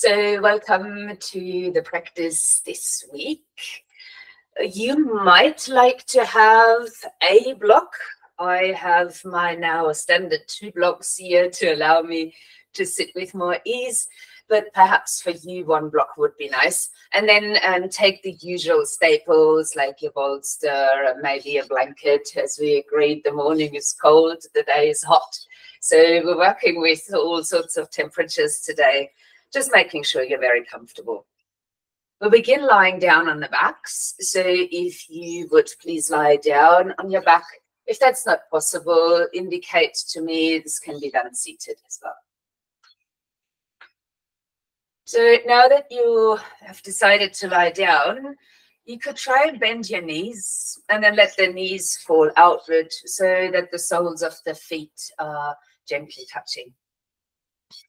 So welcome to the practice this week. You might like to have a block. I have my now standard 2 blocks here to allow me to sit with more ease, but perhaps for you 1 block would be nice. And then take the usual staples like your bolster, maybe a blanket. As we agreed, the morning is cold, the day is hot. So we're working with all sorts of temperatures today, just making sure you're very comfortable. We'll begin lying down on the backs. So if you would please lie down on your back. If that's not possible, indicate to me. This can be done seated as well. So now that you have decided to lie down, you could try and bend your knees and then let the knees fall outward so that the soles of the feet are gently touching.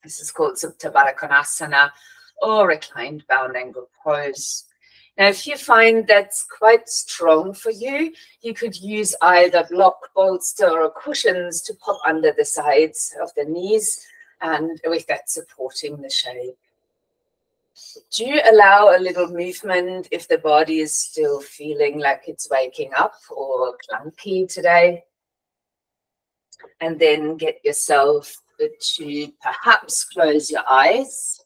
This is called Supta Baddha Konasana or reclined bound angle pose. Now, if you find that's quite strong for you, you could use either block, bolster, or cushions to pop under the sides of the knees, and with that supporting the shape. Do allow a little movement if the body is still feeling like it's waking up or clunky today. And then get yourself to perhaps close your eyes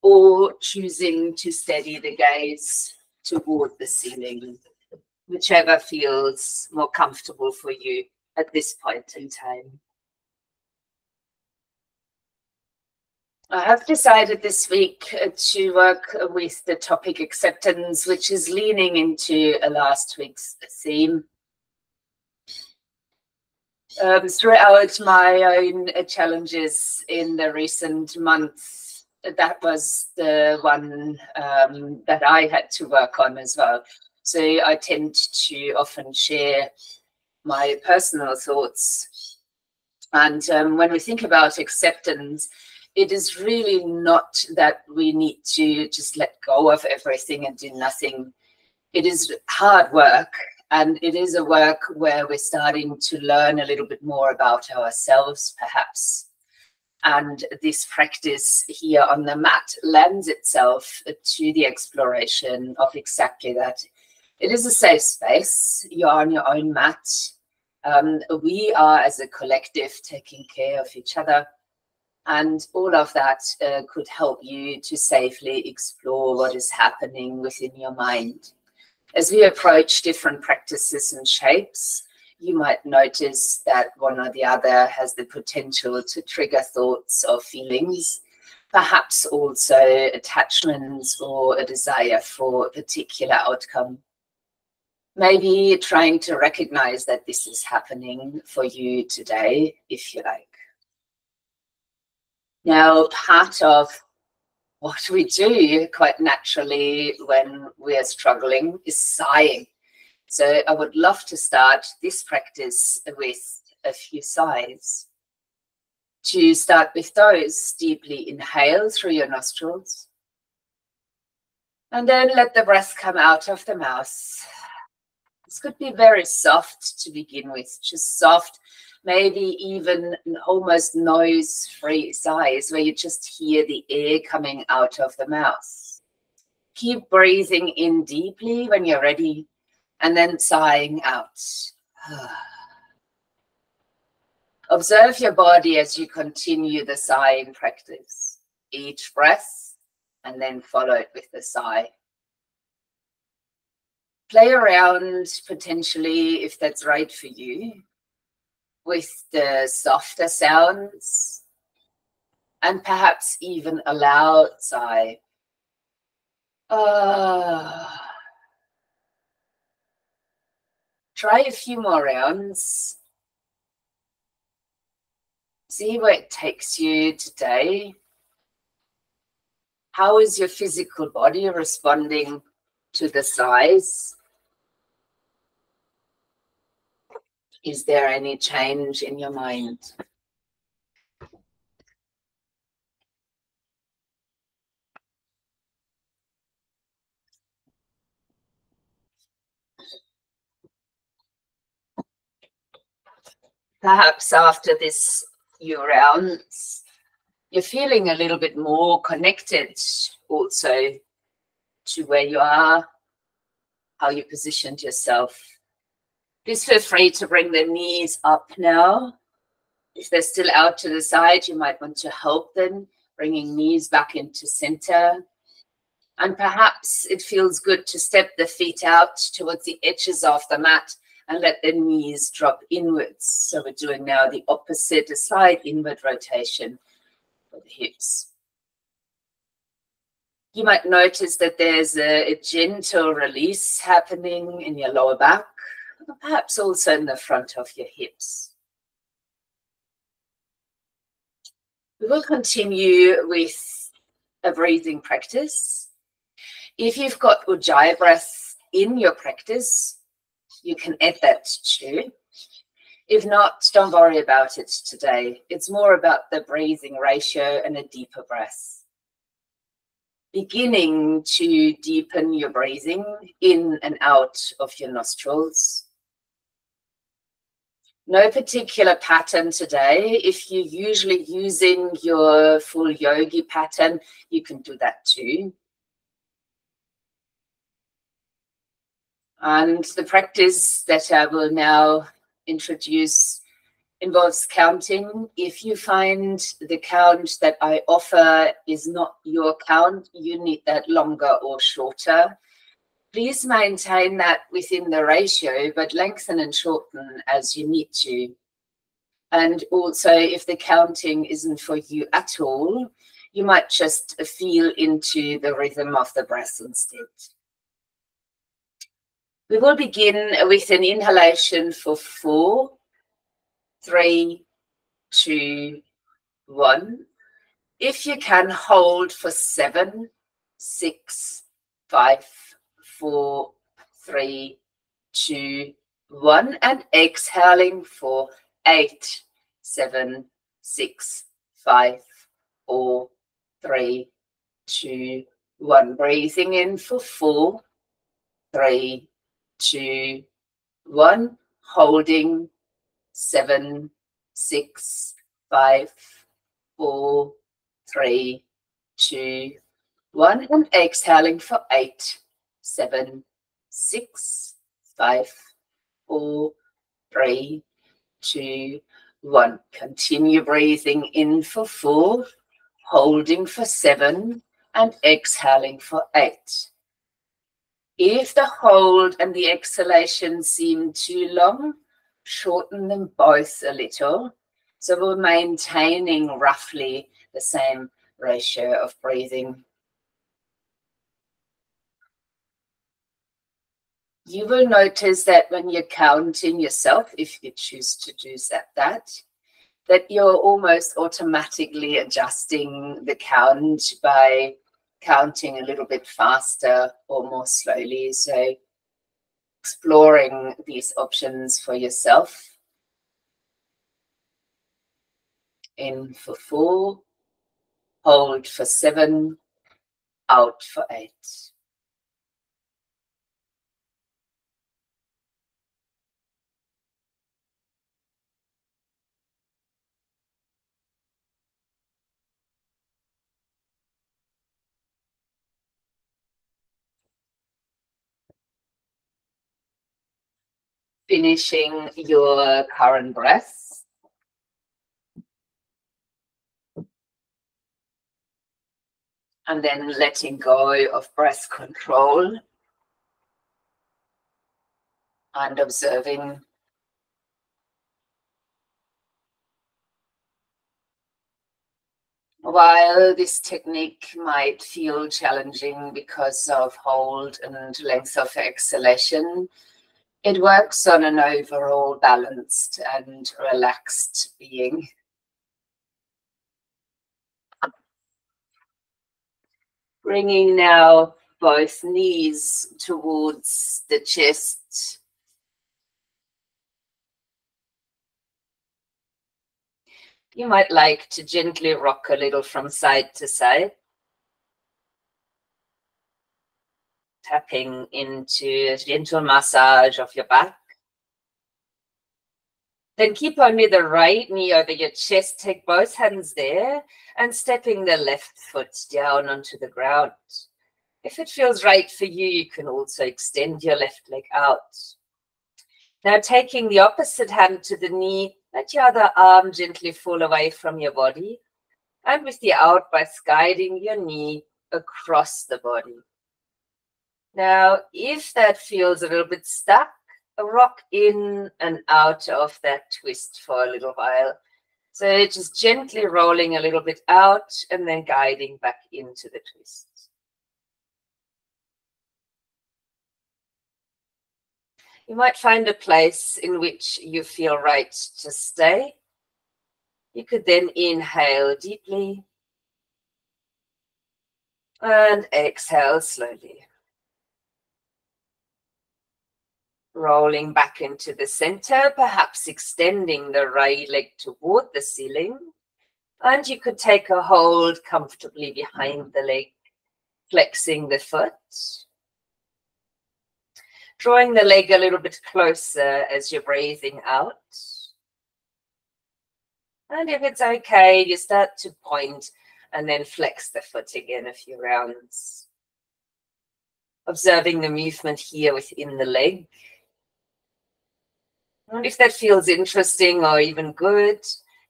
or choosing to steady the gaze toward the ceiling, whichever feels more comfortable for you at this point in time. I have decided this week to work with the topic acceptance, which is leaning into last week's theme. Throughout my own challenges in the recent months, that was the one that I had to work on as well. So I tend to often share my personal thoughts. And when we think about acceptance, it is really not that we need to just let go of everything and do nothing. It is hard work. And it is a work where we're starting to learn a little bit more about ourselves, perhaps. And this practice here on the mat lends itself to the exploration of exactly that. It is a safe space. You're on your own mat. We are, as a collective, taking care of each other. And all of that could help you to safely explore what is happening within your mind. As we approach different practices and shapes, you might notice that one or the other has the potential to trigger thoughts or feelings, perhaps also attachments or a desire for a particular outcome. Maybe trying to recognize that this is happening for you today, if you like. Now, part of what we do quite naturally when we're struggling is sighing. So I would love to start this practice with a few sighs. To start with those, deeply inhale through your nostrils. And then let the breath come out of the mouth. This could be very soft to begin with, just soft, maybe even almost noise-free sighs where you just hear the air coming out of the mouth. Keep breathing in deeply when you're ready and then sighing out. Observe your body as you continue the sighing practice. Each breath and then follow it with the sigh. Play around potentially, if that's right for you, with the softer sounds and perhaps even a loud sigh. Try a few more rounds. See where it takes you today. How is your physical body responding to the sighs? Is there any change in your mind? Perhaps after this few rounds, you're feeling a little bit more connected also to where you are, how you positioned yourself. Please feel free to bring the knees up now. If they're still out to the side, you might want to help them, bringing knees back into center. And perhaps it feels good to step the feet out towards the edges of the mat and let the knees drop inwards. So we're doing now the opposite, a slight inward rotation for the hips. You might notice that there's a gentle release happening in your lower back, perhaps also in the front of your hips. We will continue with a breathing practice. If you've got Ujjayi breath in your practice, you can add that too. If not, don't worry about it today. It's more about the breathing ratio and a deeper breath. Beginning to deepen your breathing in and out of your nostrils. No particular pattern today. If you're usually using your full yogi pattern, you can do that too. And the practice that I will now introduce involves counting. If you find the count that I offer is not your count, you need that longer or shorter. Please maintain that within the ratio, but lengthen and shorten as you need to. And also, if the counting isn't for you at all, you might just feel into the rhythm of the breath instead. We will begin with an inhalation for 4, 3, 2, 1. If you can, hold for 7, 6, 5, 4, 3, 2, 1, and exhaling for 8, 7, 6, 5, 4, 3, 2, 1. Breathing in for 4, 3, 2, 1. Holding 7, 6, 5, 4, 3, 2, 1, and exhaling for 8, 7, 6, 5, 4, 3, 2, 1. Continue breathing in for 4, holding for 7, and exhaling for 8. If the hold and the exhalation seem too long, shorten them both a little. So we're maintaining roughly the same ratio of breathing. You will notice that when you're counting yourself, if you choose to do that you're almost automatically adjusting the count by counting a little bit faster or more slowly. So exploring these options for yourself. In for 4, hold for 7, out for 8. Finishing your current breath. And then letting go of breath control and observing. While this technique might feel challenging because of hold and length of exhalation, it works on an overall balanced and relaxed being. Bringing now both knees towards the chest. You might like to gently rock a little from side to side. Tapping into a gentle massage of your back. Then keep only the right knee over your chest. Take both hands there and stepping the left foot down onto the ground. If it feels right for you, you can also extend your left leg out. Now taking the opposite hand to the knee, let your other arm gently fall away from your body. And with the out breath, guiding your knee across the body. Now, if that feels a little bit stuck, rock in and out of that twist for a little while. So just gently rolling a little bit out and then guiding back into the twist. You might find a place in which you feel right to stay. You could then inhale deeply and exhale slowly. Rolling back into the center, perhaps extending the right leg toward the ceiling. And you could take a hold comfortably behind the leg, flexing the foot. Drawing the leg a little bit closer as you're breathing out. And if it's okay, you start to point and then flex the foot again a few rounds. Observing the movement here within the leg. And if that feels interesting or even good,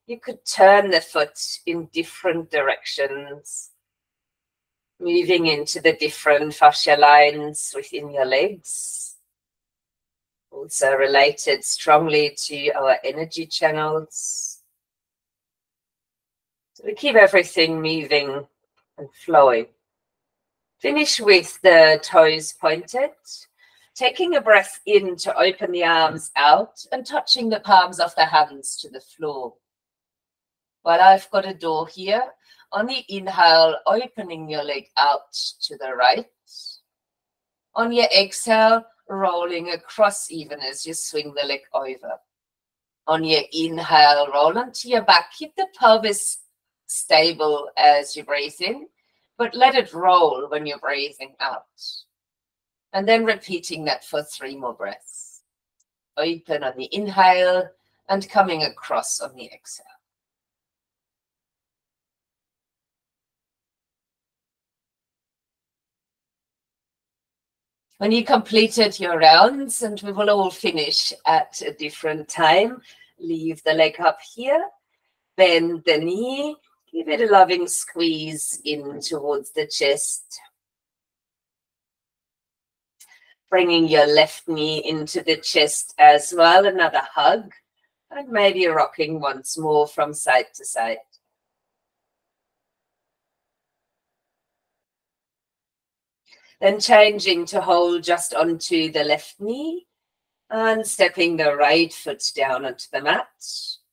you could turn the foot in different directions, moving into the different fascia lines within your legs. Also related strongly to our energy channels. So we keep everything moving and flowing. Finish with the toes pointed. Taking a breath in to open the arms out and touching the palms of the hands to the floor. While I've got a door here, on the inhale, opening your leg out to the right. On your exhale, rolling across even as you swing the leg over. On your inhale, roll onto your back. Keep the pelvis stable as you breathe in, but let it roll when you're breathing out. And then repeating that for 3 more breaths. Open on the inhale and coming across on the exhale. When you completed your rounds, and we will all finish at a different time, leave the leg up here, bend the knee, give it a loving squeeze in towards the chest. Bringing your left knee into the chest as well, another hug, and maybe rocking once more from side to side. Then changing to hold just onto the left knee and stepping the right foot down onto the mat,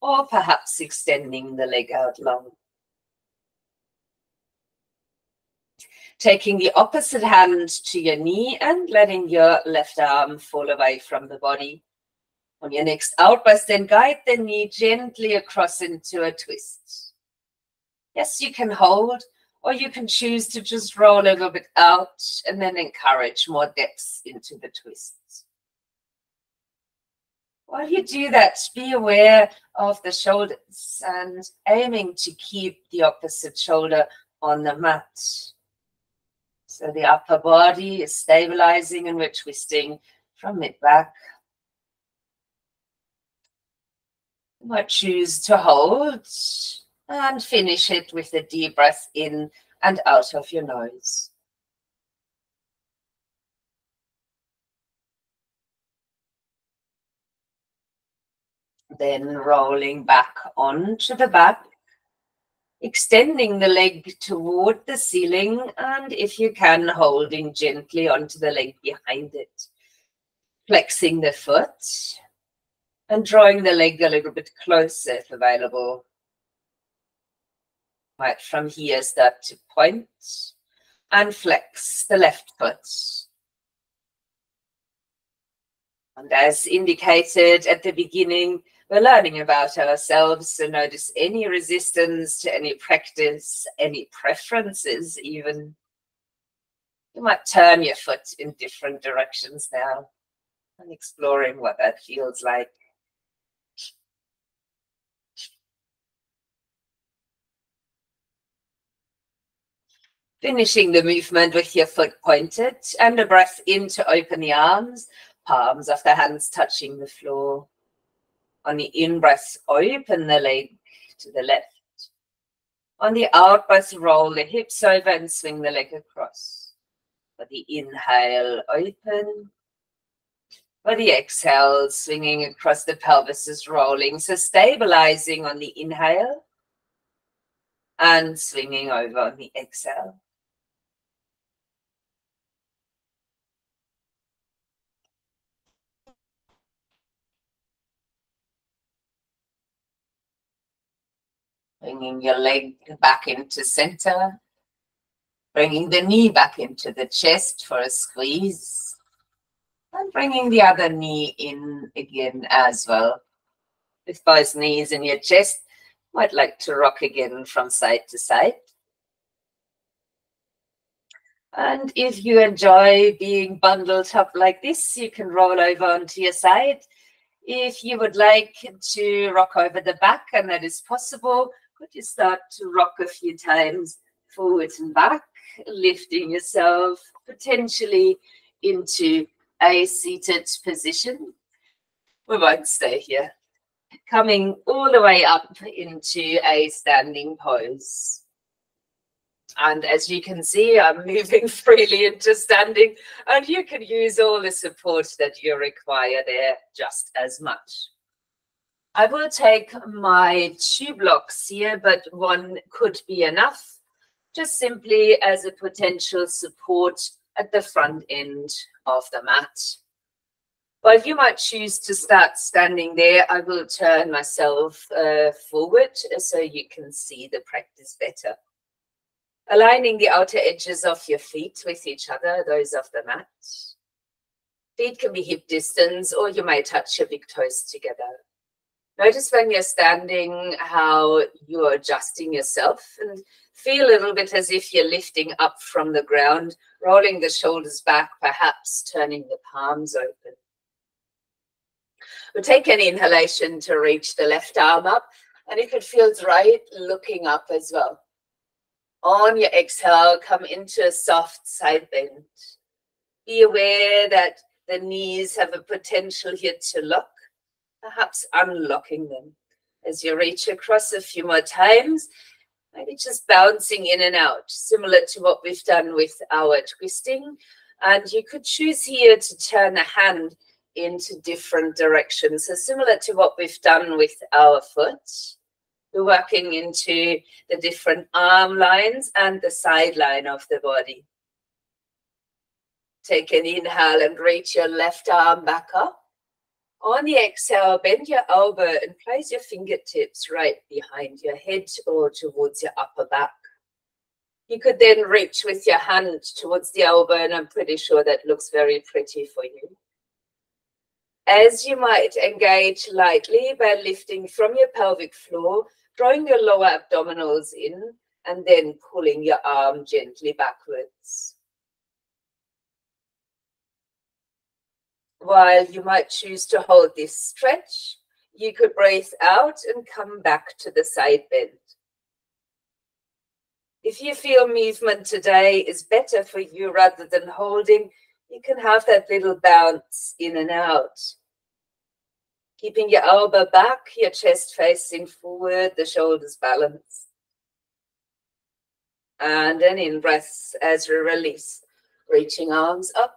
or perhaps extending the leg out long. Taking the opposite hand to your knee and letting your left arm fall away from the body. On your next out breath, then guide the knee gently across into a twist. Yes, you can hold, or you can choose to just roll a little bit out and then encourage more depth into the twists. While you do that, be aware of the shoulders and aiming to keep the opposite shoulder on the mat. So the upper body is stabilizing and we're twisting from mid-back. You might choose to hold and finish it with a deep breath in and out of your nose. Then rolling back onto the back, extending the leg toward the ceiling, and if you can, holding gently onto the leg behind it. Flexing the foot and drawing the leg a little bit closer if available. Might from here start to point and flex the left foot. And as indicated at the beginning, we're learning about ourselves, so notice any resistance to any practice, any preferences even. You might turn your foot in different directions now and exploring what that feels like. Finishing the movement with your foot pointed and a breath in to open the arms, palms of the hands touching the floor. On the in-breath, open the leg to the left. On the out-breath, roll the hips over and swing the leg across. For the inhale, open. For the exhale, swinging across the pelvis is rolling. So stabilizing on the inhale and swinging over on the exhale. Bringing your leg back into center. Bringing the knee back into the chest for a squeeze. And bringing the other knee in again as well. With both knees in your chest, might like to rock again from side to side. And if you enjoy being bundled up like this, you can roll over onto your side. If you would like to rock over the back, and that is possible, could you start to rock a few times forward and back, lifting yourself potentially into a seated position. We won't stay here. Coming all the way up into a standing pose. And as you can see, I'm moving freely into standing, and you can use all the support that you require there just as much. I will take my 2 blocks here, but one could be enough, just simply as a potential support at the front end of the mat. But if you might choose to start standing there, I will turn myself forward so you can see the practice better. Aligning the outer edges of your feet with each other, those of the mat. Feet can be hip distance, or you may touch your big toes together. Notice when you're standing how you're adjusting yourself, and feel a little bit as if you're lifting up from the ground, rolling the shoulders back, perhaps turning the palms open. We'll take an inhalation to reach the left arm up, and if it feels right, looking up as well. On your exhale, come into a soft side bend. Be aware that the knees have a potential here to lock, perhaps unlocking them. As you reach across a few more times, maybe just bouncing in and out, similar to what we've done with our twisting. And you could choose here to turn the hand into different directions. So similar to what we've done with our foot. We're working into the different arm lines and the side line of the body. Take an inhale and reach your left arm back up. On the exhale, bend your elbow and place your fingertips right behind your head or towards your upper back. You could then reach with your hand towards the elbow, and I'm pretty sure that looks very pretty for you. As you might engage lightly by lifting from your pelvic floor, drawing your lower abdominals in, and then pulling your arm gently backwards. While you might choose to hold this stretch, you could breathe out and come back to the side bend. If you feel movement today is better for you rather than holding, you can have that little bounce in and out. Keeping your elbow back, your chest facing forward, the shoulders balanced. And an in-breath as we release, reaching arms up,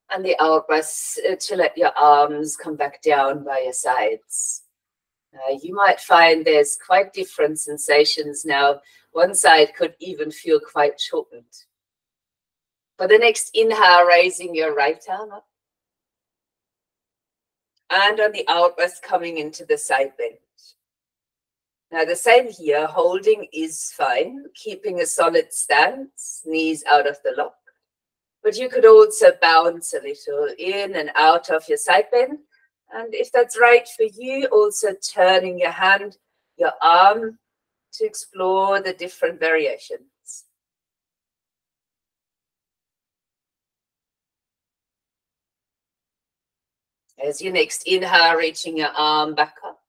and the out-breath to let your arms come back down by your sides. You might find there's quite different sensations now. One side could even feel quite shortened. For the next inhale, raising your right arm up. And on the out-breath, coming into the side bend. Now the same here, holding is fine, keeping a solid stance, knees out of the lock. But you could also bounce a little in and out of your side bend. And if that's right for you, also turning your hand, your arm to explore the different variations. As your next inhale, reaching your arm back up.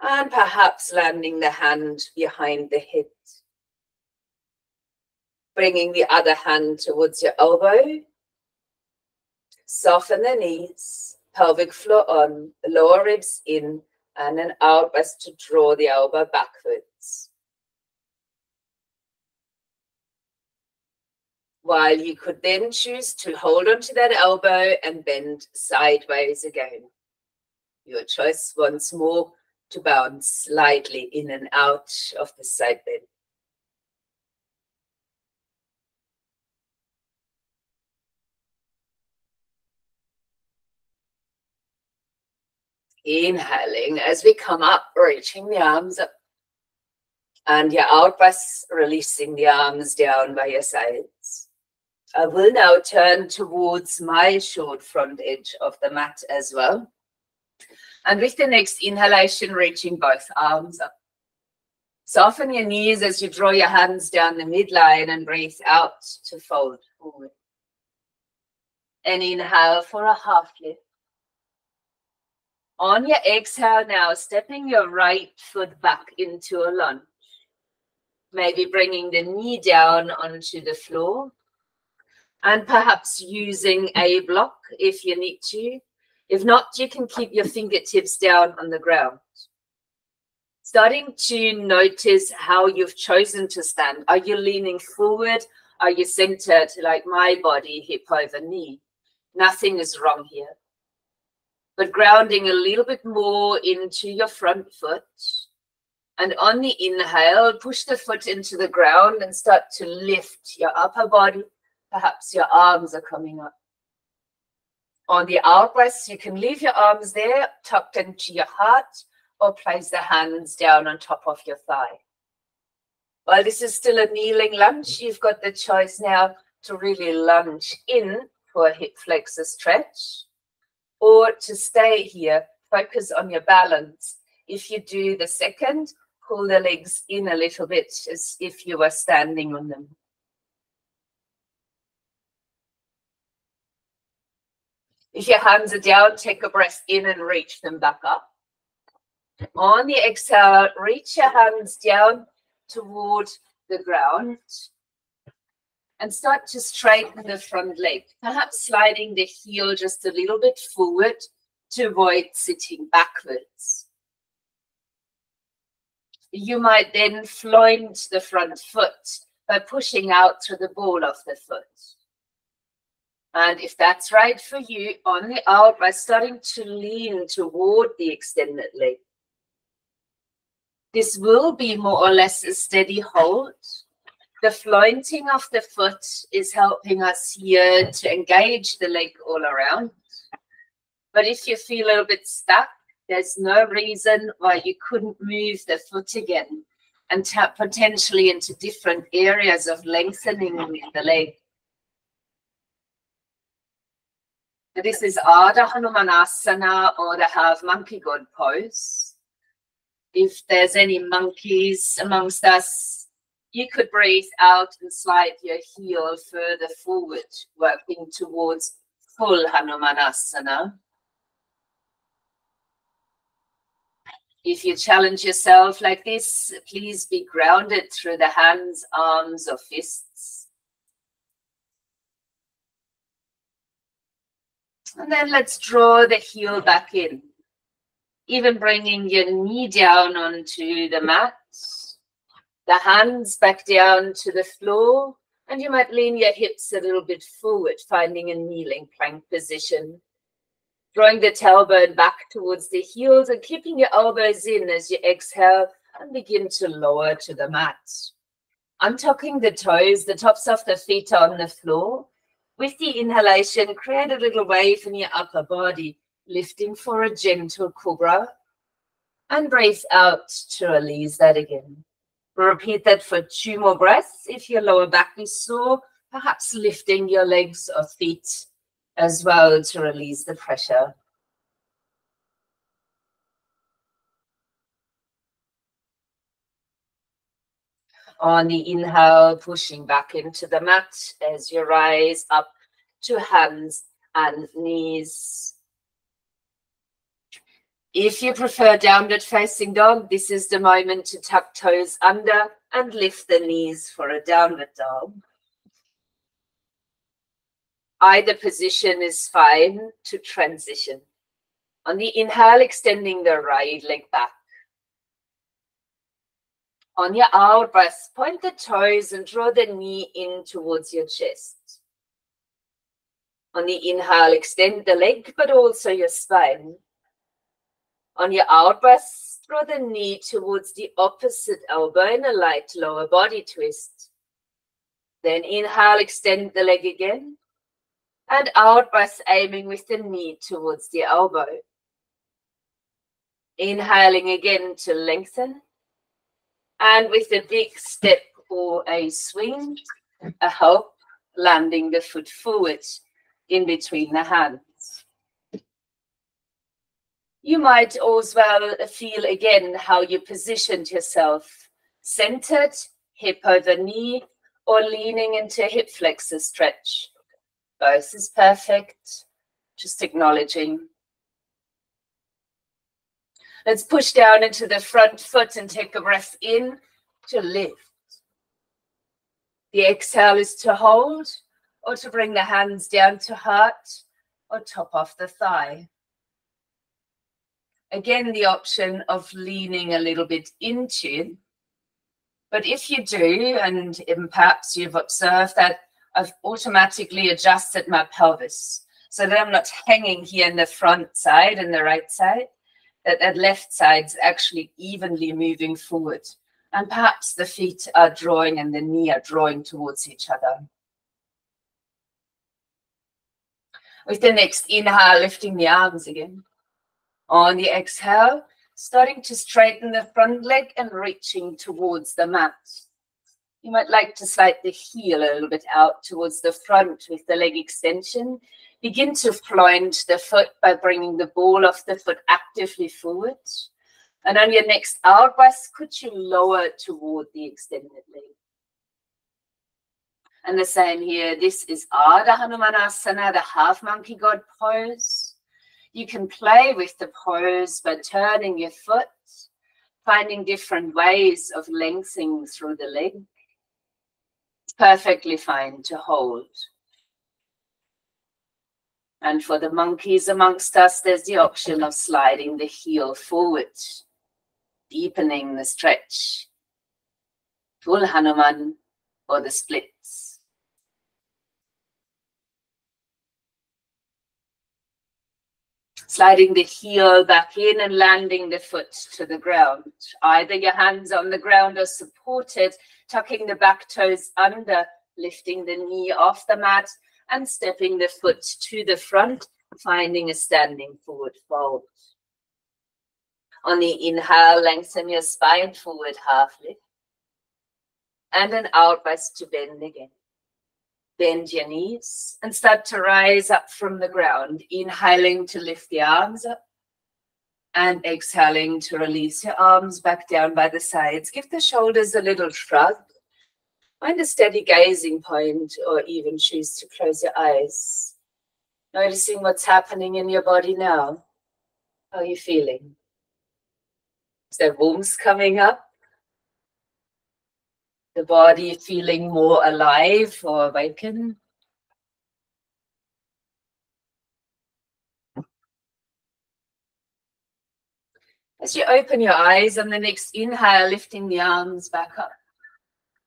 And perhaps landing the hand behind the head. Bringing the other hand towards your elbow. Soften the knees, pelvic floor on, lower ribs in, and an out as to draw the elbow backwards. While you could then choose to hold onto that elbow and bend sideways again. Your choice once more to bounce slightly in and out of the side bend. Inhaling as we come up, reaching the arms up. And your out breath, releasing the arms down by your sides. I will now turn towards my short front edge of the mat as well. And with the next inhalation, reaching both arms up. Soften your knees as you draw your hands down the midline and breathe out to fold forward. And inhale for a half lift. On your exhale now, stepping your right foot back into a lunge. Maybe bringing the knee down onto the floor. And perhaps using a block if you need to. If not, you can keep your fingertips down on the ground. Starting to notice how you've chosen to stand. Are you leaning forward? Are you centered like my body, hip over knee? Nothing is wrong here. But grounding a little bit more into your front foot. And on the inhale, push the foot into the ground and start to lift your upper body. Perhaps your arms are coming up. On the out breath, you can leave your arms there, tucked into your heart, or place the hands down on top of your thigh. While this is still a kneeling lunge, you've got the choice now to really lunge in for a hip flexor stretch, or to stay here, focus on your balance. If you do the second, pull the legs in a little bit as if you were standing on them. If your hands are down, take a breath in and reach them back up. On the exhale, reach your hands down toward the ground and start to straighten the front leg, perhaps sliding the heel just a little bit forward to avoid sitting backwards. You might then floint the front foot by pushing out through the ball of the foot. And if that's right for you, on the out, by starting to lean toward the extended leg. This will be more or less a steady hold. The flointing of the foot is helping us here to engage the leg all around. But if you feel a little bit stuck, there's no reason why you couldn't move the foot again and tap potentially into different areas of lengthening in the leg. This is Ardha Hanumanasana, or the half monkey god pose. If there's any monkeys amongst us, you could breathe out and slide your heel further forward, working towards full Hanumanasana. If you challenge yourself like this, please be grounded through the hands, arms, or fists. And then let's draw the heel back in. Even bringing your knee down onto the mat. The hands back down to the floor. And you might lean your hips a little bit forward, finding a kneeling plank position. Drawing the tailbone back towards the heels and keeping your elbows in as you exhale and begin to lower to the mat. Untucking the toes, the tops of the feet on the floor. With the inhalation, create a little wave in your upper body, lifting for a gentle cobra. And breathe out to release that again. Repeat that for 2 more breaths. If your lower back is sore, perhaps lifting your legs or feet as well to release the pressure. On the inhale, pushing back into the mat as you rise up to hands and knees. If you prefer downward facing dog, this is the moment to tuck toes under and lift the knees for a downward dog. Either position is fine to transition. On the inhale, extending the right leg back. On your out breath, point the toes and draw the knee in towards your chest. On the inhale, extend the leg, but also your spine. On your out breath, draw the knee towards the opposite elbow in a light lower body twist. Then inhale, extend the leg again. And out breath, aiming with the knee towards the elbow. Inhaling again to lengthen. And with a big step or a swing, a hop, landing the foot forward in between the hands. You might as well feel again how you positioned yourself, centered, hip over knee, or leaning into a hip flexor stretch. Both is perfect, just acknowledging. Let's push down into the front foot and take a breath in to lift. The exhale is to hold or to bring the hands down to heart or top off the thigh. Again, the option of leaning a little bit into. But if you do, and perhaps you've observed that I've automatically adjusted my pelvis so that I'm not hanging here in the front side and the right side, that left side's actually evenly moving forward. And perhaps the feet are drawing and the knee are drawing towards each other. With the next inhale, lifting the arms again. On the exhale, starting to straighten the front leg and reaching towards the mat. You might like to slide the heel a little bit out towards the front with the leg extension. Begin to floint the foot by bringing the ball of the foot actively forward. And on your next out breath, could you lower toward the extended leg? And the same here, this is Ardha Hanumanasana, the half monkey god pose. You can play with the pose by turning your foot, finding different ways of lengthening through the leg. It's perfectly fine to hold. And for the monkeys amongst us, there's the option of sliding the heel forward, deepening the stretch. Full Hanuman or the splits. Sliding the heel back in and landing the foot to the ground. Either your hands on the ground or supported, tucking the back toes under, lifting the knee off the mat and stepping the foot to the front, finding a standing forward fold. On the inhale, lengthen your spine forward, half lift. And an out breath to bend again. Bend your knees and start to rise up from the ground. Inhaling to lift the arms up. And exhaling to release your arms back down by the sides. Give the shoulders a little shrug. Find a steady gazing point or even choose to close your eyes. Noticing what's happening in your body now. How are you feeling? Is there warmth coming up? The body feeling more alive or awakened? As you open your eyes on the next inhale, lifting the arms back up.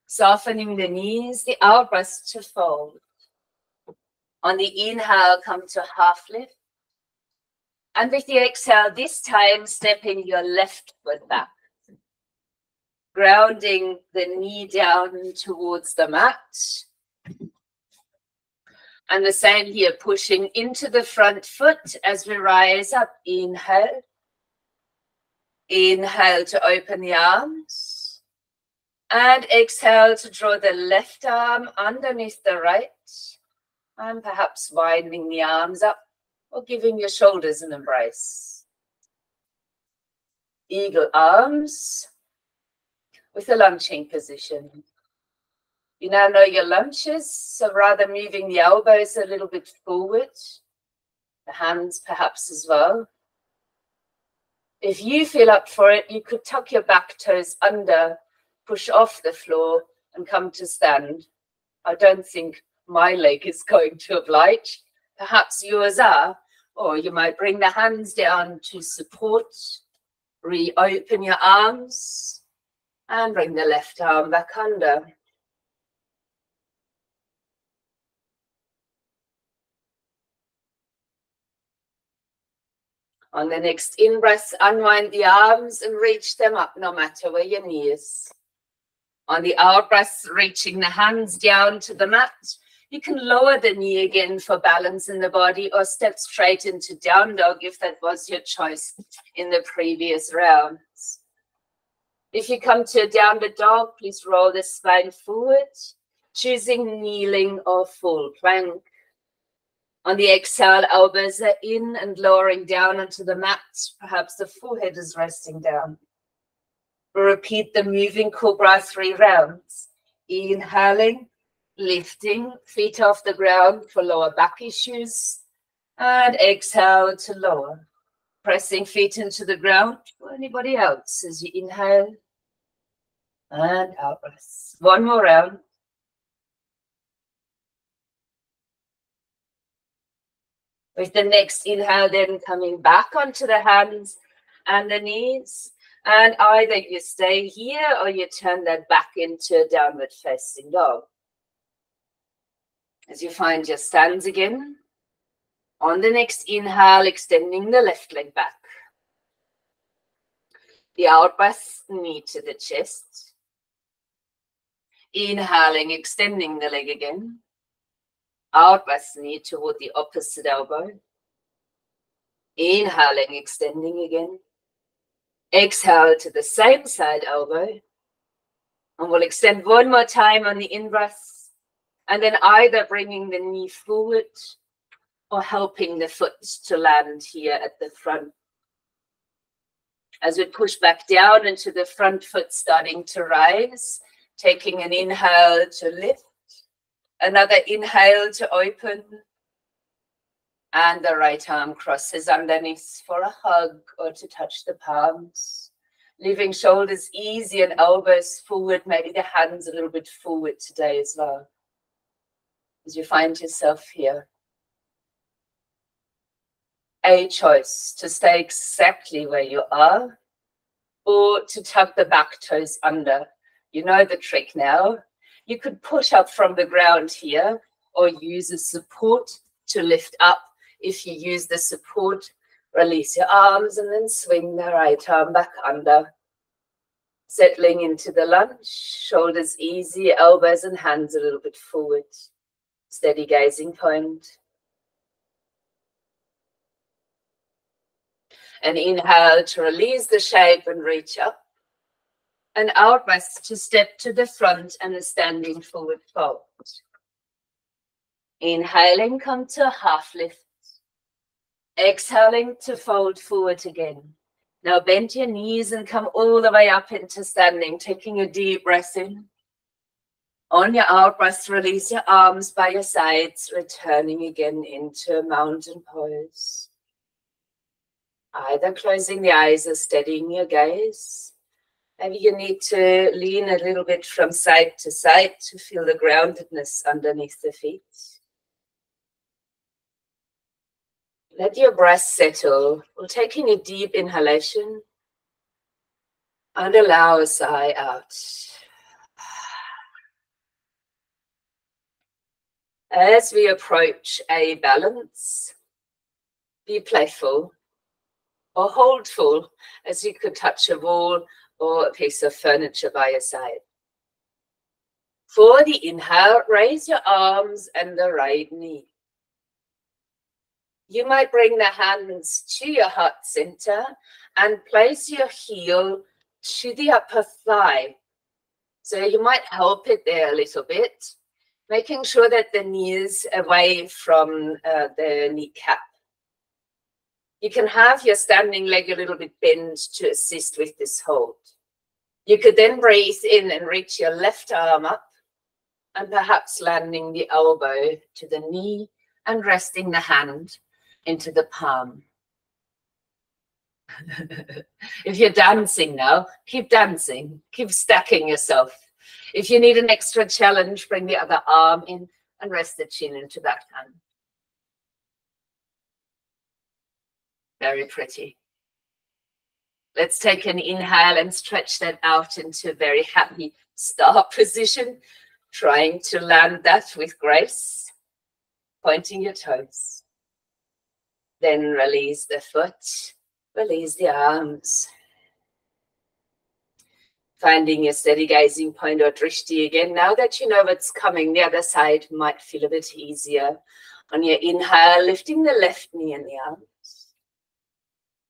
Softening the knees, the out breath to fold. On the inhale, come to half lift. And with the exhale, this time stepping your left foot back. Grounding the knee down towards the mat. And the same here, pushing into the front foot as we rise up. Inhale. Inhale to open the arms. And exhale to draw the left arm underneath the right. And perhaps widening the arms up or giving your shoulders an embrace. Eagle arms with a lunching position. You now know your lunches, so rather moving the elbows a little bit forward, the hands perhaps as well. If you feel up for it, you could tuck your back toes under, push off the floor and come to stand. I don't think my leg is going to oblige. Perhaps yours are. Or you might bring the hands down to support. Reopen your arms and bring the left arm back under. On the next in-breath, unwind the arms and reach them up no matter where your knee is. On the out-breath, reaching the hands down to the mat. You can lower the knee again for balance in the body or step straight into down dog if that was your choice in the previous rounds. If you come to a downward dog, please roll the spine forward, choosing kneeling or full plank. On the exhale, elbows are in and lowering down onto the mat. Perhaps the forehead is resting down. We'll repeat the moving cobra 3 rounds. Inhaling, lifting, feet off the ground for lower back issues. And exhale to lower. Pressing feet into the ground for anybody else as you inhale. And out breath. One more round. With the next inhale, then coming back onto the hands and the knees. And either you stay here or you turn that back into a downward facing dog. As you find your stance again. On the next inhale, extending the left leg back. The out breath, knee to the chest. Inhaling, extending the leg again. Out breath, knee toward the opposite elbow. Inhaling, extending again. Exhale to the same side elbow. And we'll extend one more time on the in-breath. And then either bringing the knee forward or helping the foot to land here at the front. As we push back down into the front foot starting to rise, taking an inhale to lift. Another inhale to open. And the right arm crosses underneath for a hug or to touch the palms. Leaving shoulders easy and elbows forward, maybe the hands a little bit forward today as well. As you find yourself here. A choice to stay exactly where you are or to tuck the back toes under. You know the trick now. You could push up from the ground here or use a support to lift up. If you use the support, release your arms and then swing the right arm back under. Settling into the lunge, shoulders easy, elbows and hands a little bit forward. Steady gazing point. An inhale to release the shape and reach up. An out breath to step to the front and a standing forward fold. Inhaling, come to a half lift. Exhaling to fold forward again. Now bend your knees and come all the way up into standing, taking a deep breath in. On your out breath, release your arms by your sides, returning again into a mountain pose. Either closing the eyes or steadying your gaze. Maybe you need to lean a little bit from side to side to feel the groundedness underneath the feet. Let your breath settle. We're taking a deep inhalation and allow a sigh out. As we approach a balance, be playful or holdful as you could touch a wall or a piece of furniture by your side. For the inhale, raise your arms and the right knee. You might bring the hands to your heart center and place your heel to the upper thigh. So you might help it there a little bit, making sure that the knee is away from the kneecap. You can have your standing leg a little bit bent to assist with this hold. You could then breathe in and reach your left arm up and perhaps landing the elbow to the knee and resting the hand into the palm. If you're dancing now, keep dancing, keep stacking yourself. If you need an extra challenge, bring the other arm in, and rest the chin into that hand. Very pretty. Let's take an inhale and stretch that out into a very happy star position, trying to land that with grace, pointing your toes. Then release the foot, release the arms. Finding your steady gazing point or drishti again. Now that you know what's coming, the other side might feel a bit easier. On your inhale, lifting the left knee and the arms.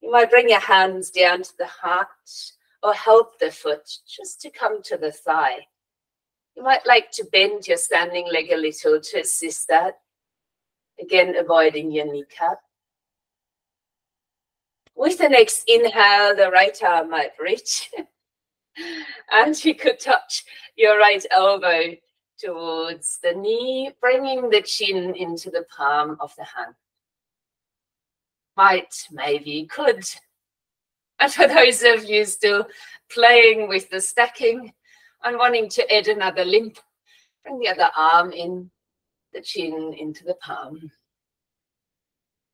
You might bring your hands down to the heart or help the foot just to come to the thigh. You might like to bend your standing leg a little to assist that. Again, avoiding your kneecap. With the next inhale, the right arm might reach. And you could touch your right elbow towards the knee, bringing the chin into the palm of the hand. Might, maybe, could. And for those of you still playing with the stacking and wanting to add another limb, bring the other arm in, the chin into the palm.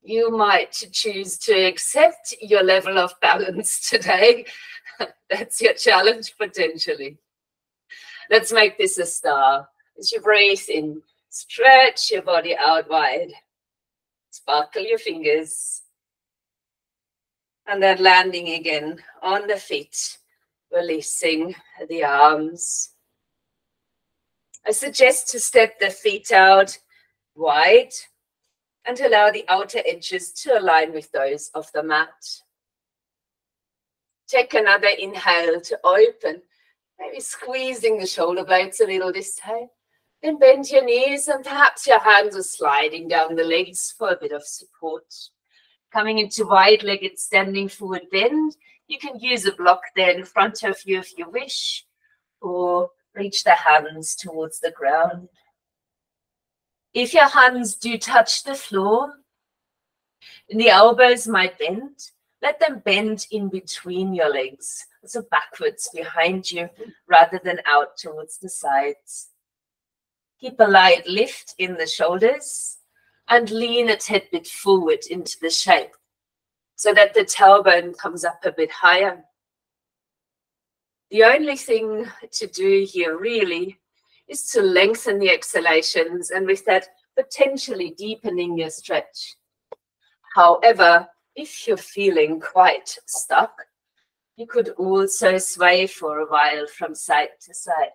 You might choose to accept your level of balance today. That's your challenge, potentially. Let's make this a star. As you breathe in, stretch your body out wide. Sparkle your fingers. And then landing again on the feet, releasing the arms. I suggest to step the feet out wide and allow the outer edges to align with those of the mat. Take another inhale to open, maybe squeezing the shoulder blades a little this time. Then bend your knees and perhaps your hands are sliding down the legs for a bit of support. Coming into wide-legged standing forward bend, you can use a block there in front of you if you wish, or reach the hands towards the ground. If your hands do touch the floor, and the elbows might bend, let them bend in between your legs, so backwards behind you rather than out towards the sides. Keep a light lift in the shoulders and lean a tad bit forward into the shape so that the tailbone comes up a bit higher. The only thing to do here really is to lengthen the exhalations and with that potentially deepening your stretch. However, if you're feeling quite stuck, you could also sway for a while from side to side.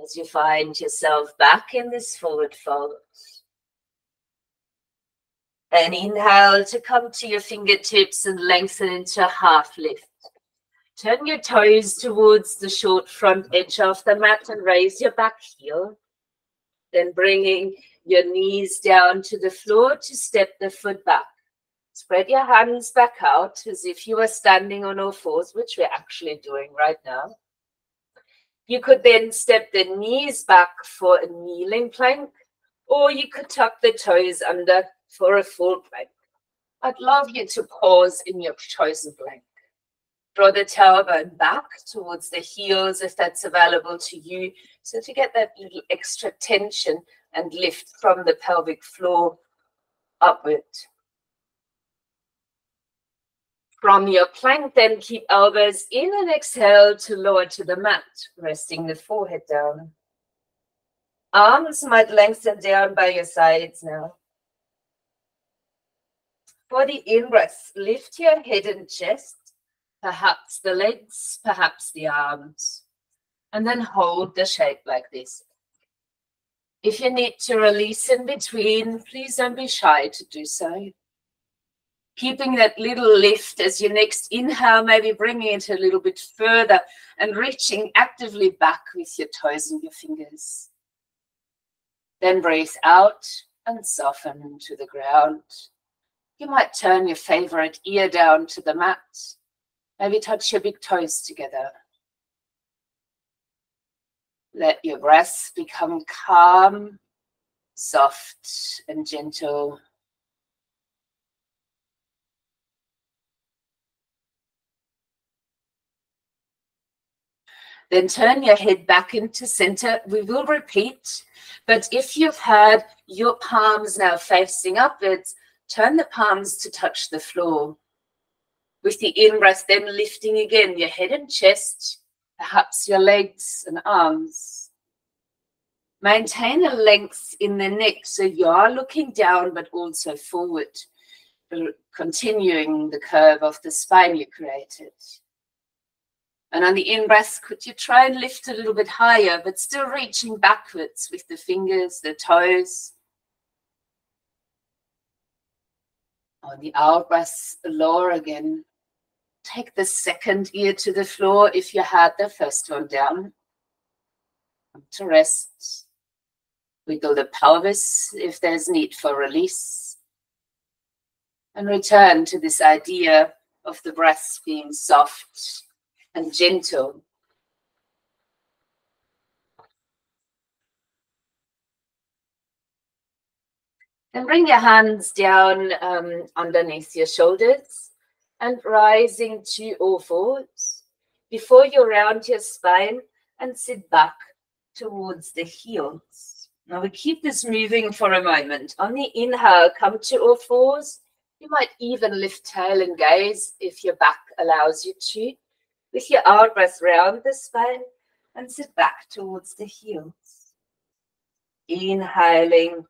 As you find yourself back in this forward fold, an inhale to come to your fingertips and lengthen into a half lift. Turn your toes towards the short front edge of the mat and raise your back heel. Then bringing your knees down to the floor to step the foot back. Spread your hands back out as if you were standing on all fours, which we're actually doing right now. You could then step the knees back for a kneeling plank, or you could tuck the toes under for a full plank. I'd love you to pause in your chosen plank. Draw the tailbone back towards the heels if that's available to you, so to get that little extra tension and lift from the pelvic floor upward. From your plank, then keep elbows in and exhale to lower to the mat, resting the forehead down. Arms might lengthen down by your sides now. For the in-breath, lift your head and chest, perhaps the legs, perhaps the arms, and then hold the shape like this. If you need to release in between, please don't be shy to do so. Keeping that little lift as your next inhale, maybe bringing it a little bit further and reaching actively back with your toes and your fingers. Then breathe out and soften to the ground. You might turn your favorite ear down to the mat. Maybe touch your big toes together. Let your breath become calm, soft, and gentle. Then turn your head back into center. We will repeat, but if you've had your palms now facing upwards, turn the palms to touch the floor. With the in-breath, then lifting again your head and chest, perhaps your legs and arms. Maintain a length in the neck, so you are looking down but also forward, continuing the curve of the spine you created. And on the in-breath, could you try and lift a little bit higher, but still reaching backwards with the fingers, the toes. On the out-breath, lower again. Take the second ear to the floor if you had the first one down. Come to rest. Wiggle the pelvis if there's need for release. And return to this idea of the breath being soft and gentle. And bring your hands down underneath your shoulders and rising to all fours before you round your spine and sit back towards the heels. Now we keep this moving for a moment. On the inhale, come to all fours. You might even lift tail and gaze if your back allows you to. With your out breath, round the spine and sit back towards the heels. Inhaling,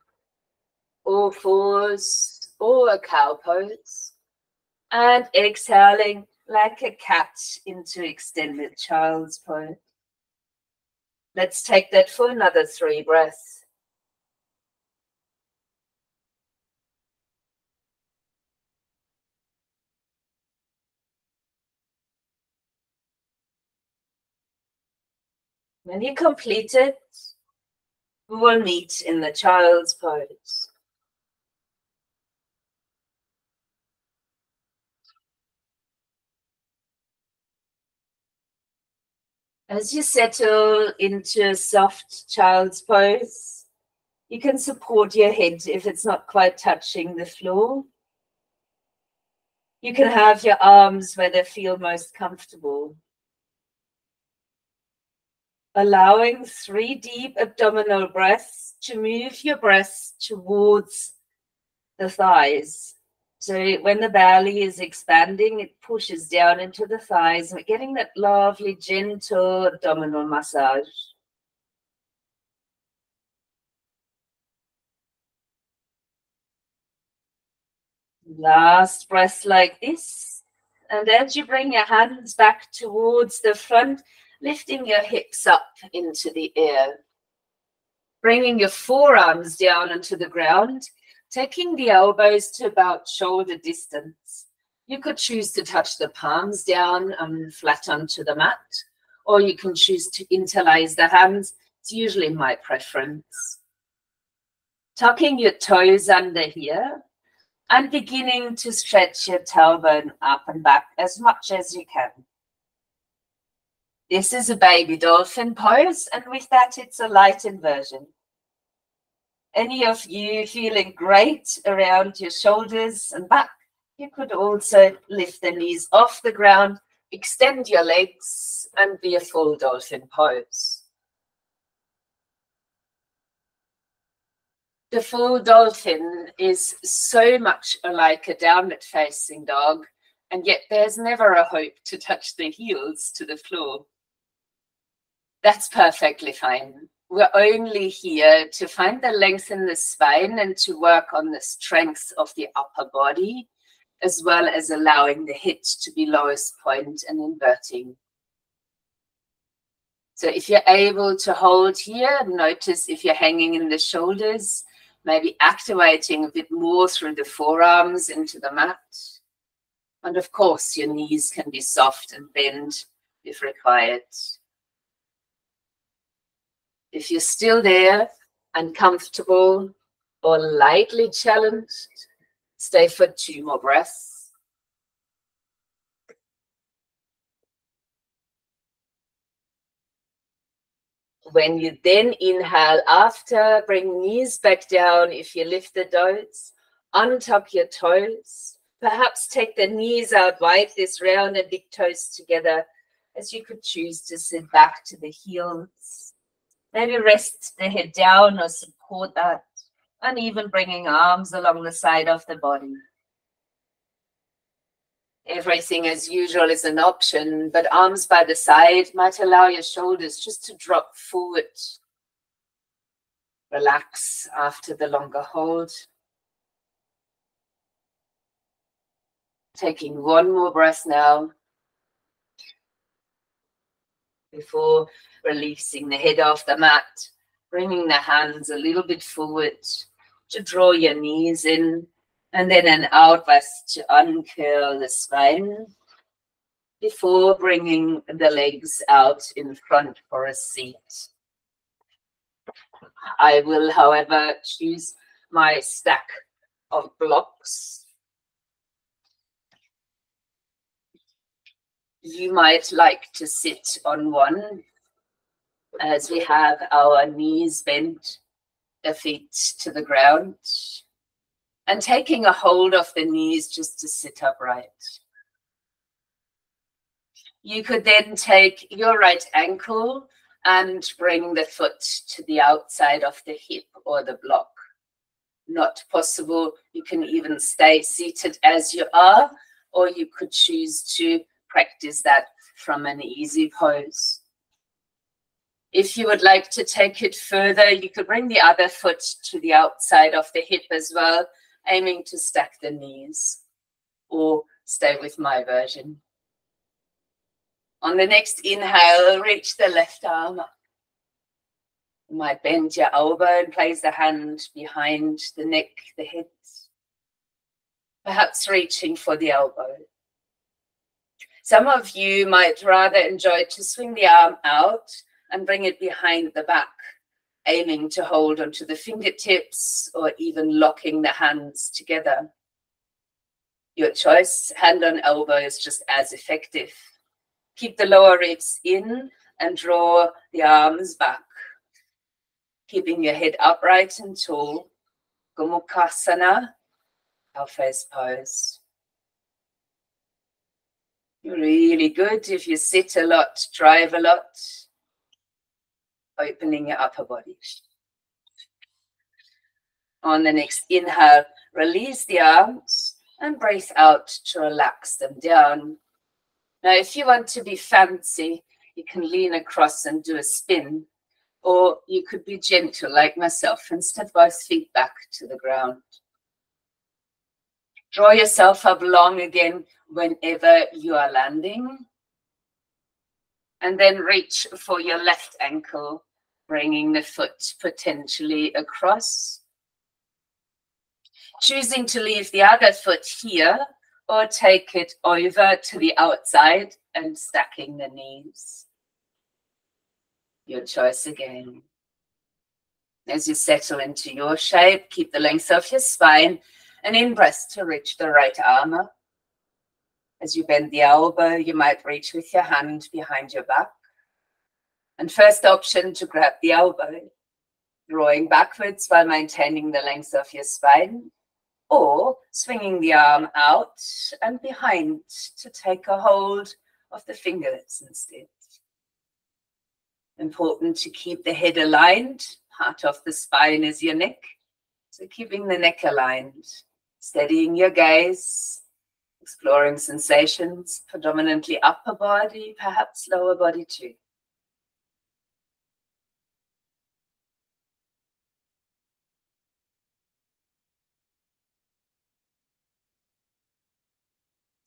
all fours, or a cow pose. And exhaling like a cat into extended child's pose. Let's take that for another 3 breaths. When you complete it, we will meet in the child's pose. As you settle into a soft child's pose, you can support your head if it's not quite touching the floor. You can have your arms where they feel most comfortable. Allowing 3 deep abdominal breaths to move your breath towards the thighs. So when the belly is expanding, it pushes down into the thighs. We're getting that lovely, gentle abdominal massage. Last breath like this. And as you bring your hands back towards the front, lifting your hips up into the air. Bringing your forearms down onto the ground, taking the elbows to about shoulder distance. You could choose to touch the palms down flat onto the mat, or you can choose to interlace the hands. It's usually my preference. Tucking your toes under here and beginning to stretch your tailbone up and back as much as you can. This is a baby dolphin pose, and with that, it's a light inversion. Any of you feeling great around your shoulders and back, you could also lift the knees off the ground, extend your legs, and be a full dolphin pose. The full dolphin is so much like a downward facing dog, and yet there's never a hope to touch the heels to the floor. That's perfectly fine. We're only here to find the length in the spine and to work on the strength of the upper body, as well as allowing the head to be lowest point and inverting. So if you're able to hold here, notice if you're hanging in the shoulders, maybe activating a bit more through the forearms into the mat. And of course, your knees can be soft and bend if required. If you're still there and comfortable or lightly challenged, stay for 2 more breaths. When you then inhale after, bring knees back down. If you lift the toes, untuck your toes. Perhaps take the knees out wide this round and big toes together as you could choose to sit back to the heels. Maybe rest the head down or support that, and even bringing arms along the side of the body. Everything as usual is an option, but arms by the side might allow your shoulders just to drop forward. Relax after the longer hold. Taking one more breath now before releasing the head off the mat, bringing the hands a little bit forward to draw your knees in, and then an out breath to uncurl the spine before bringing the legs out in front for a seat. I will, however, choose my stack of blocks. You might like to sit on one as we have our knees bent, the feet to the ground, and taking a hold of the knees just to sit upright. You could then take your right ankle and bring the foot to the outside of the hip or the block. Not possible, you can even stay seated as you are, or you could choose to practice that from an easy pose. If you would like to take it further, you could bring the other foot to the outside of the hip as well, aiming to stack the knees, or stay with my version. On the next inhale, reach the left arm up. You might bend your elbow and place the hand behind the neck, the head, perhaps reaching for the elbow. Some of you might rather enjoy to swing the arm out and bring it behind the back, aiming to hold onto the fingertips or even locking the hands together. Your choice, hand on elbow, is just as effective. Keep the lower ribs in and draw the arms back, keeping your head upright and tall. Gomukhasana, our first pose. Really good if you sit a lot, drive a lot, opening your upper body. On the next inhale, release the arms and breathe out to relax them down. Now, if you want to be fancy, you can lean across and do a spin, or you could be gentle like myself and step both feet back to the ground. Draw yourself up long again whenever you are landing. And then reach for your left ankle, bringing the foot potentially across. Choosing to leave the other foot here or take it over to the outside and stacking the knees. Your choice again. As you settle into your shape, keep the length of your spine and in-breath to reach the right arm up. As you bend the elbow, you might reach with your hand behind your back. And first option, to grab the elbow, drawing backwards while maintaining the length of your spine, or swinging the arm out and behind to take a hold of the fingers instead. Important to keep the head aligned. Part of the spine is your neck. So keeping the neck aligned, steadying your gaze, exploring sensations, predominantly upper body, perhaps lower body too.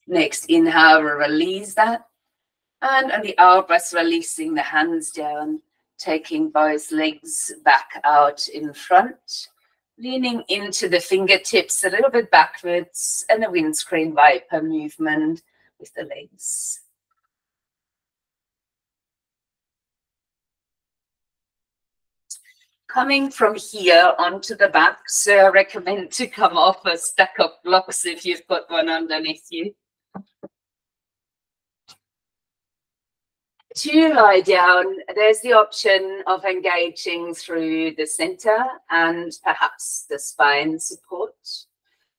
Next inhale, release that. And on the out breath, releasing the hands down, taking both legs back out in front, leaning into the fingertips a little bit backwards, and a windscreen wiper movement with the legs. Coming from here onto the back, so I recommend to come off a stack of blocks if you've got one underneath you. To lie down, there's the option of engaging through the center and perhaps the spine support.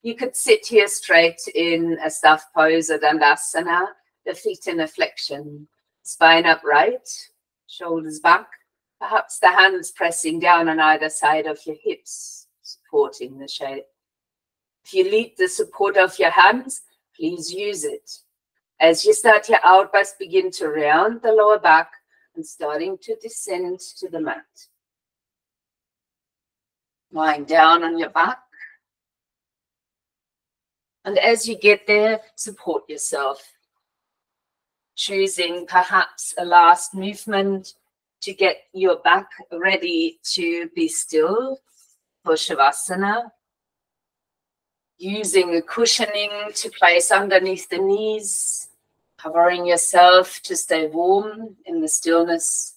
You could sit here straight in a staff pose or dandasana, the feet in a flexion, Spine upright, shoulders back, perhaps the hands pressing down on either side of your hips, supporting the shape. If you need the support of your hands, please use it. As you start your outburst, begin to round the lower back and starting to descend to the mat. Lying down on your back. And as you get there, support yourself. Choosing perhaps a last movement to get your back ready to be still for Shavasana. Using a cushioning to place underneath the knees, covering yourself to stay warm in the stillness.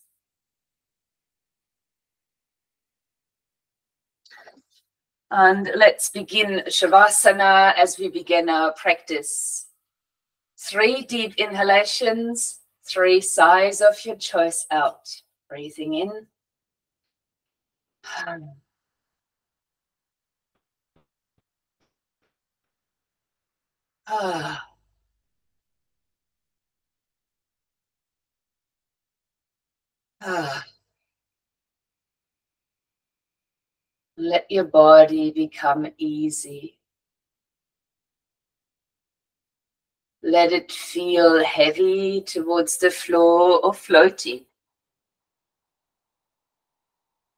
And let's begin Shavasana as we begin our practice. 3 deep inhalations, 3 sighs of your choice out. Breathing in. Let your body become easy. Let it feel heavy towards the floor or floaty.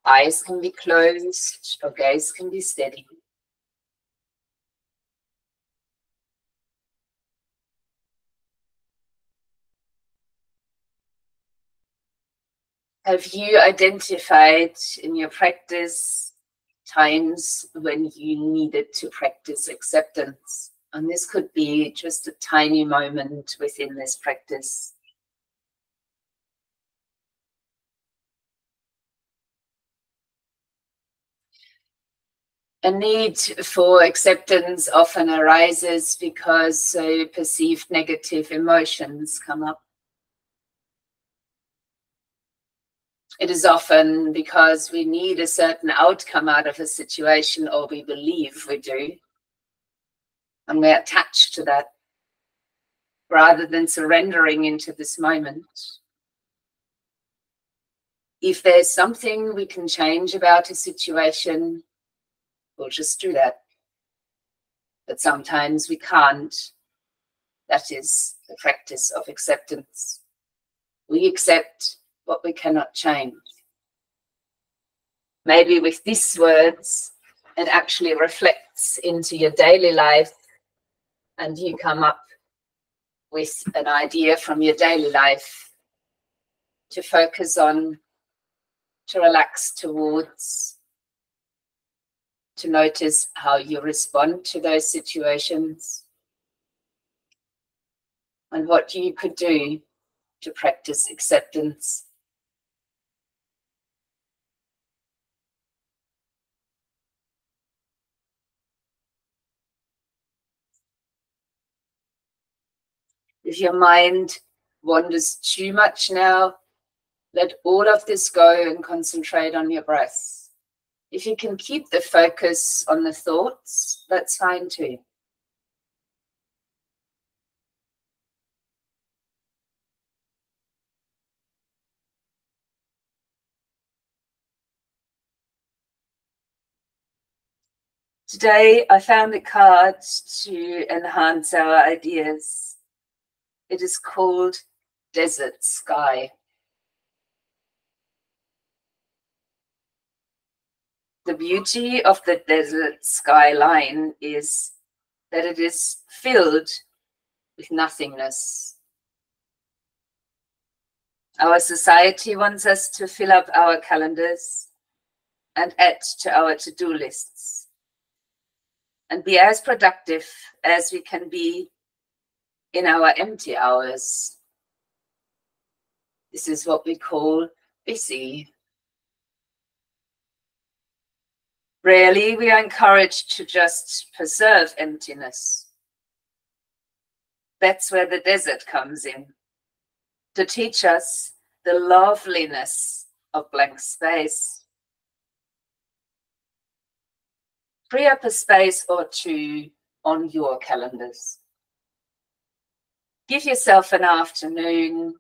Eyes can be closed or gaze can be steady. Have you identified in your practice times when you needed to practice acceptance? And this could be just a tiny moment within this practice. A need for acceptance often arises because perceived negative emotions come up. It is often because we need a certain outcome out of a situation, or we believe we do. And we're attached to that rather than surrendering into this moment. If there's something we can change about a situation, we'll just do that. But sometimes we can't. That is the practice of acceptance. We accept what we cannot change. Maybe with these words, it actually reflects into your daily life and you come up with an idea from your daily life to focus on, to relax towards, to notice how you respond to those situations and what you could do to practice acceptance. If your mind wanders too much now, let all of this go and concentrate on your breath. If you can keep the focus on the thoughts, that's fine too. Today, I found a card to enhance our ideas. It is called Desert Sky. The beauty of the desert skyline is that it is filled with nothingness. Our society wants us to fill up our calendars and add to our to-do lists and be as productive as we can be in our empty hours. This is what we call busy. Rarely we are encouraged to just preserve emptiness. That's where the desert comes in, to teach us the loveliness of blank space. Free up a space or two on your calendars. Give yourself an afternoon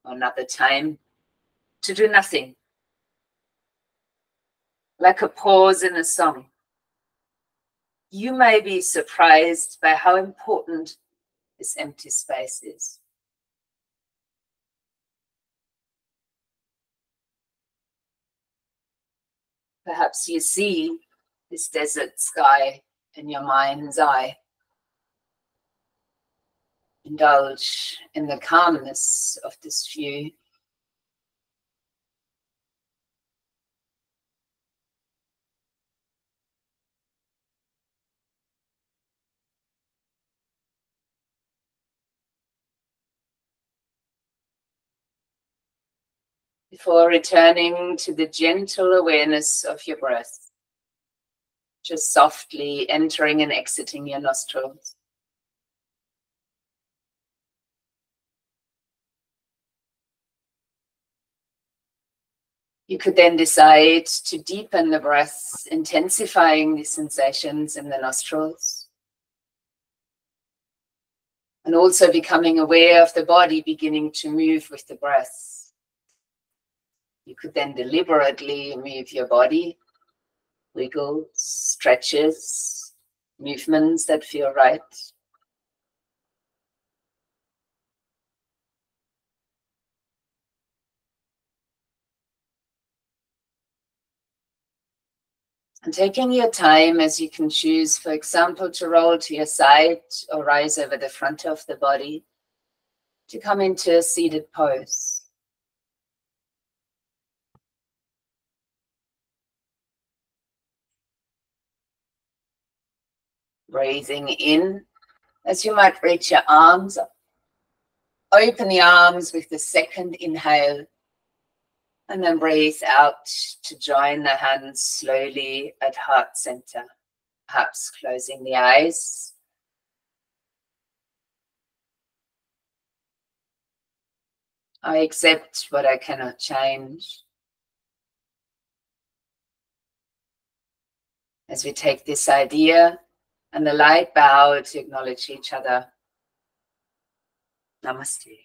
or another time to do nothing, like a pause in a song. You may be surprised by how important this empty space is. Perhaps you see this desert sky in your mind's eye. Indulge in the calmness of this view. Before returning to the gentle awareness of your breath, just softly entering and exiting your nostrils. You could then decide to deepen the breath, intensifying the sensations in the nostrils, and also becoming aware of the body beginning to move with the breath. You could then deliberately move your body, wiggles, stretches, movements that feel right. And taking your time as you can choose, for example, to roll to your side or rise over the front of the body, to come into a seated pose. Breathing in as you might reach your arms up. Open the arms with the second inhale, and then breathe out to join the hands slowly at heart center, perhaps closing the eyes. I accept what I cannot change. As we take this idea and the light bow to acknowledge each other. Namaste.